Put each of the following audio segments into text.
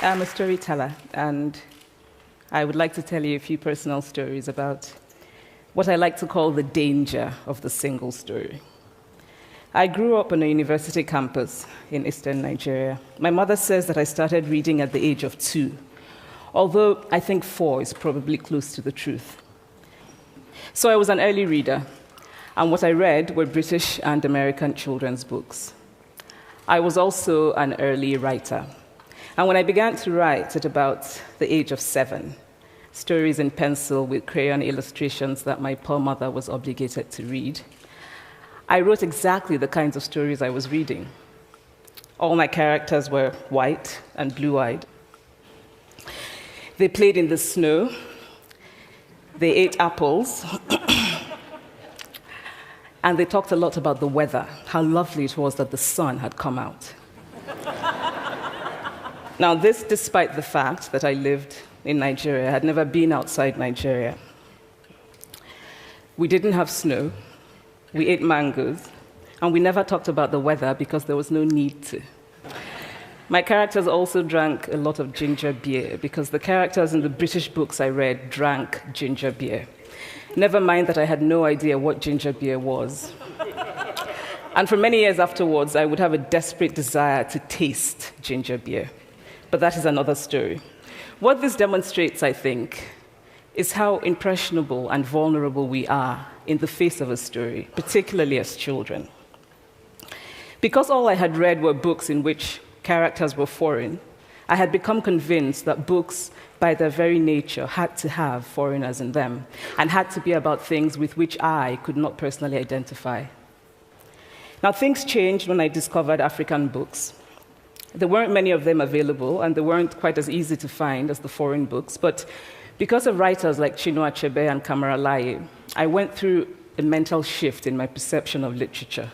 I'm a storyteller, and I would like to tell you a few personal stories about what I like to call the danger of the single story. I grew up on a university campus in eastern Nigeria. My mother says that I started reading at the age of 2, although I think 4 is probably close to the truth. So I was an early reader, and what I read were British and American children's books. I was also an early writer. And when I began to write at about the age of 7, stories in pencil with crayon illustrations that my poor mother was obligated to read, I wrote exactly the kinds of stories I was reading. All my characters were white and blue-eyed. They played in the snow. They ate apples. And they talked a lot about the weather, how lovely it was that the sun had come out. Now, this despite the fact that I lived in Nigeria. I had never been outside Nigeria. We didn't have snow. We ate mangoes. And we never talked about the weather because there was no need to. My characters also drank a lot of ginger beer because the characters in the British books I read drank ginger beer. Never mind that I had no idea what ginger beer was. And for many years afterwards, I would have a desperate desire to taste ginger beer. But that is another story. What this demonstrates, I think, is how impressionable and vulnerable we are in the face of a story, particularly as children. Because all I had read were books in which characters were foreign, I had become convinced that books, by their very nature, had to have foreigners in them and had to be about things with which I could not personally identify. Now, things changed when I discovered African books. There weren't many of them available, and they weren't quite as easy to find as the foreign books, but because of writers like Chinua Achebe and Kamara Laye, I went through a mental shift in my perception of literature.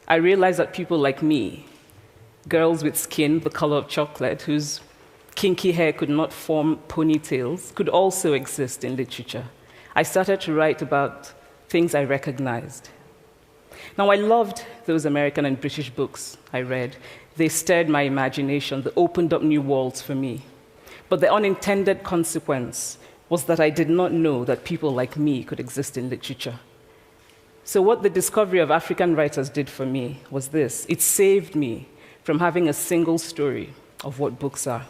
I realized that people like me, girls with skin the color of chocolate, whose kinky hair could not form ponytails, could also exist in literature. I started to write about things I recognized. Now, I loved those American and British books I read. They stirred my imagination. They opened up new worlds for me. But the unintended consequence was that I did not know that people like me could exist in literature. So what the discovery of African writers did for me was this. It saved me from having a single story of what books are.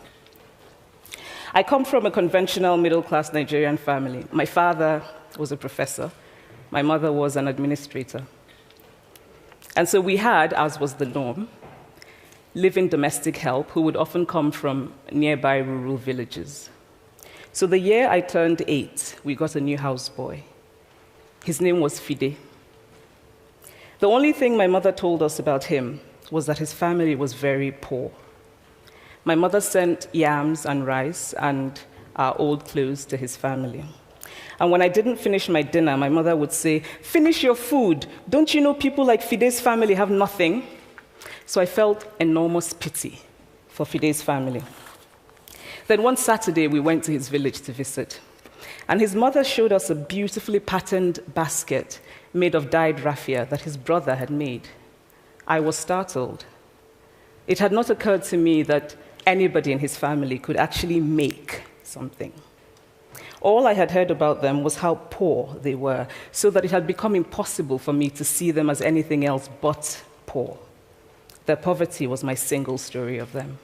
I come from a conventional middle-class Nigerian family. My father was a professor. My mother was an administrator. And so we had, as was the norm, live-in domestic help who would often come from nearby rural villages. So the year I turned 8, we got a new houseboy. His name was Fide. The only thing my mother told us about him was that his family was very poor. My mother sent yams and rice and our old clothes to his family. And when I didn't finish my dinner, my mother would say, "Finish your food. Don't you know people like Fide's family have nothing?" So I felt enormous pity for Fide's family. Then one Saturday, we went to his village to visit. And his mother showed us a beautifully patterned basket made of dyed raffia that his brother had made. I was startled. It had not occurred to me that anybody in his family could actually make something. All I had heard about them was how poor they were, so that it had become impossible for me to see them as anything else but poor. Their poverty was my single story of them.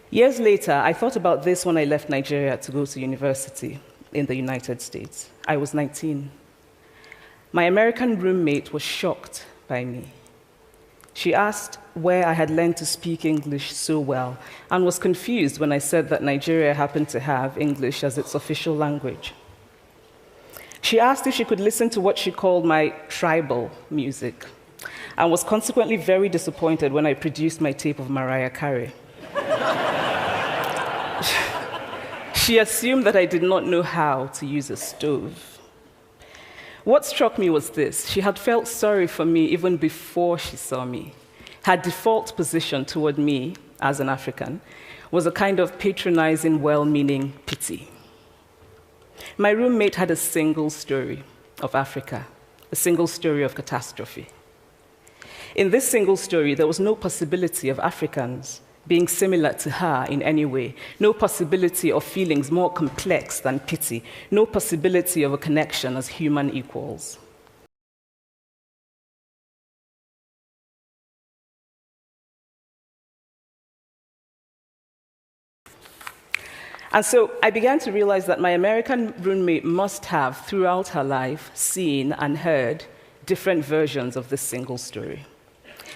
Years later, I thought about this when I left Nigeria to go to university in the United States. I was 19. My American roommate was shocked by me. She asked where I had learned to speak English so well and was confused when I said that Nigeria happened to have English as its official language. She asked if she could listen to what she called my tribal music and was consequently very disappointed when I produced my tape of Mariah Carey. She assumed that I did not know how to use a stove. What struck me was this. She had felt sorry for me even before she saw me. Her default position toward me, as an African, was a kind of patronizing, well-meaning pity. My roommate had a single story of Africa, a single story of catastrophe. In this single story, there was no possibility of Africans being similar to her in any way, no possibility of feelings more complex than pity, no possibility of a connection as human equals. And so I began to realize that my American roommate must have, throughout her life, seen and heard different versions of this single story.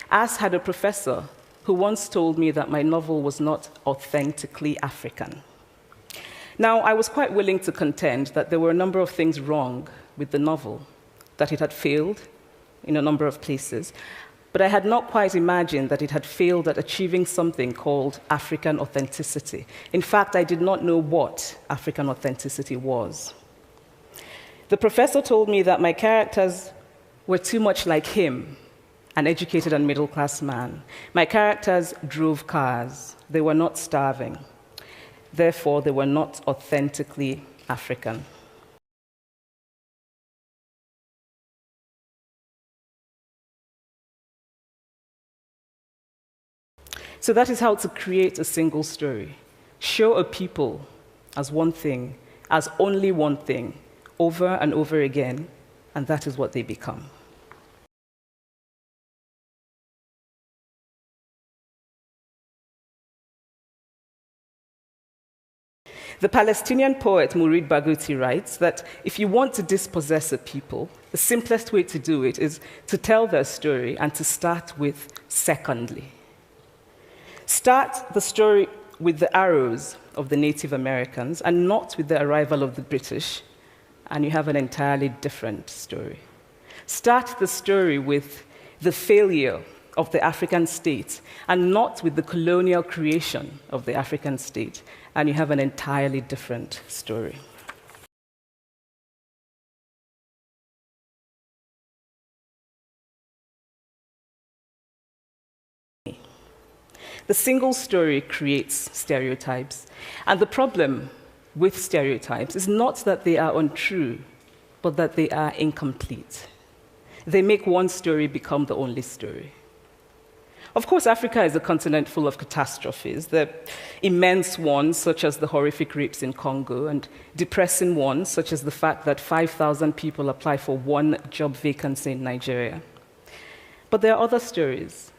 As had a professor who once told me that my novel was not authentically African. Now, I was quite willing to contend that there were a number of things wrong with the novel, that it had failed in a number of places, but I had not quite imagined that it had failed at achieving something called African authenticity. In fact, I did not know what African authenticity was. The professor told me that my characters were too much like him, an educated and middle-class man. My characters drove cars. They were not starving. Therefore, they were not authentically African. So that is how to create a single story. Show a people as one thing, as only one thing, over and over again, and that is what they become. The Palestinian poet Mourid Barghouti writes that if you want to dispossess a people, the simplest way to do it is to tell their story and to start with secondly. Start the story with the arrows of the Native Americans and not with the arrival of the British, and you have an entirely different story. Start the story with the failure of the African state and not with the colonial creation of the African state, and you have an entirely different story. The single story creates stereotypes, and the problem with stereotypes is not that they are untrue, but that they are incomplete. They make one story become the only story. Of course, Africa is a continent full of catastrophes, the immense ones, such as the horrific rapes in Congo, and depressing ones, such as the fact that 5,000 people apply for one job vacancy in Nigeria. But there are other stories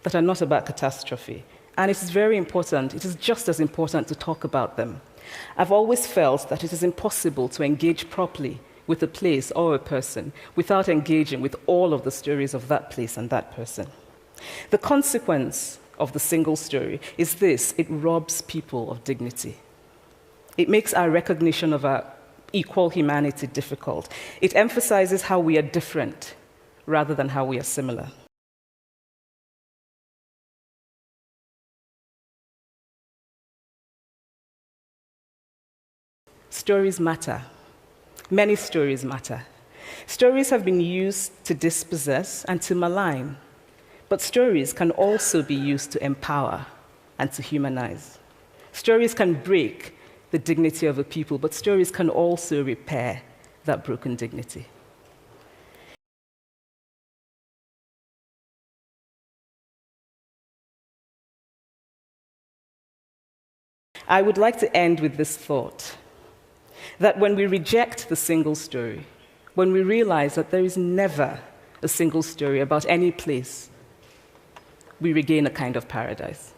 that are not about catastrophe, and it is very important, it is just as important to talk about them. I've always felt that it is impossible to engage properly with a place or a person without engaging with all of the stories of that place and that person. The consequence of the single story is this: it robs people of dignity. It makes our recognition of our equal humanity difficult. It emphasizes how we are different rather than how we are similar. Stories matter. Many stories matter. Stories have been used to dispossess and to malign. But stories can also be used to empower and to humanize. Stories can break the dignity of a people, but stories can also repair that broken dignity. I would like to end with this thought, that when we reject the single story, when we realize that there is never a single story about any place, we regain a kind of paradise.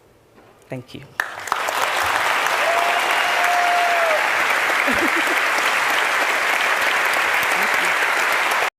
Thank you.